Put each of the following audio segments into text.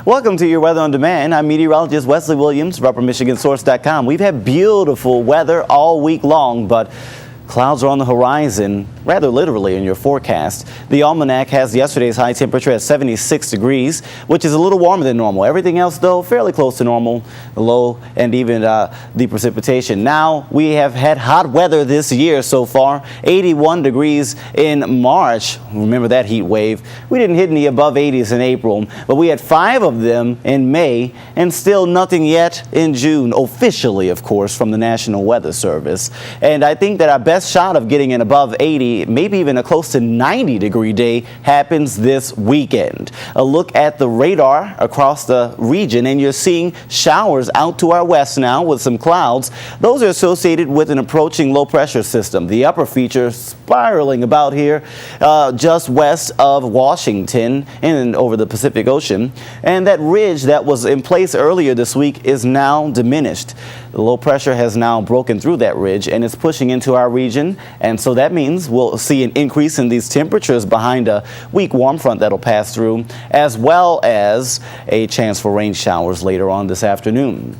Welcome to your Weather on Demand. I'm meteorologist Wesley Williams, UpperMichiganSource.com. We've had beautiful weather all week long, but clouds are on the horizon, rather literally in your forecast. The almanac has yesterday's high temperature at 76 degrees, which is a little warmer than normal. Everything else, though, fairly close to normal, low and even the precipitation. Now, we have had hot weather this year so far, 81 degrees in March. Remember that heat wave. We didn't hit any above 80s in April, but we had 5 of them in May and still nothing yet in June, officially, of course, from the National Weather Service. And I think that our best shot of getting an above 80, maybe even a close to 90-degree day happens this weekend. A look at the radar across the region, and you're seeing showers out to our west now with some clouds. Those are associated with an approaching low pressure system. The upper feature spiraling about here just west of Washington and over the Pacific Ocean. And that ridge that was in place earlier this week is now diminished. The low pressure has now broken through that ridge and it's pushing into our region, and so that means we'll see an increase in these temperatures behind a weak warm front that'll pass through, as well as a chance for rain showers later on this afternoon.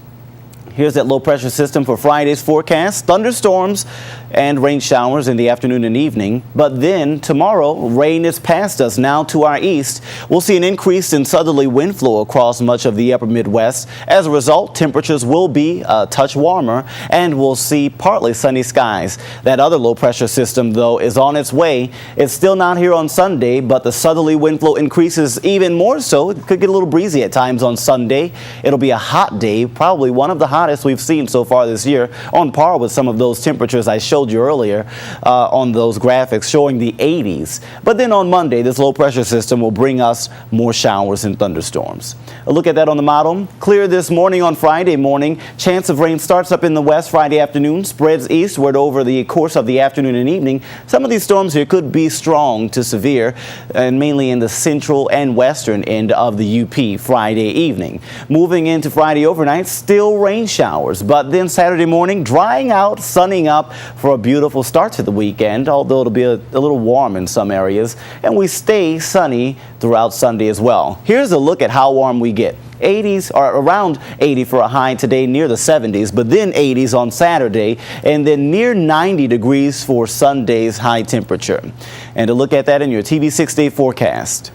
Here's that low pressure system for Friday's forecast. Thunderstorms and rain showers in the afternoon and evening. But then tomorrow, rain is past us. Now to our east, we'll see an increase in southerly wind flow across much of the upper Midwest. As a result, temperatures will be a touch warmer and we'll see partly sunny skies. That other low pressure system, though, is on its way. It's still not here on Sunday, but the southerly wind flow increases even more so. It could get a little breezy at times on Sunday. It'll be a hot day, probably one of the hottest we've seen so far this year, on par with some of those temperatures I showed you earlier on those graphics showing the 80s. But then on Monday, this low pressure system will bring us more showers and thunderstorms. A look at that on the model. Clear this morning on Friday morning. Chance of rain starts up in the west Friday afternoon, spreads eastward over the course of the afternoon and evening. Some of these storms here could be strong to severe, and mainly in the central and western end of the UP Friday evening. Moving into Friday overnight, still rain showers, but then Saturday morning drying out, sunning up for a beautiful start to the weekend, although it'll be a little warm in some areas, and we stay sunny throughout Sunday as well. Here's a look at how warm we get. 80s or around 80 for a high today, near the 70s, but then 80s on Saturday, and then near 90 degrees for Sunday's high temperature. And to look at that in your TV 6-day forecast.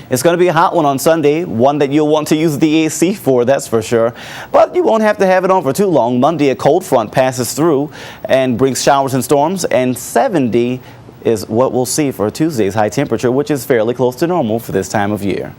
It's going to be a hot one on Sunday, one that you'll want to use the AC for, that's for sure. But you won't have to have it on for too long. Monday, a cold front passes through and brings showers and storms, and 70 is what we'll see for Tuesday's high temperature, which is fairly close to normal for this time of year.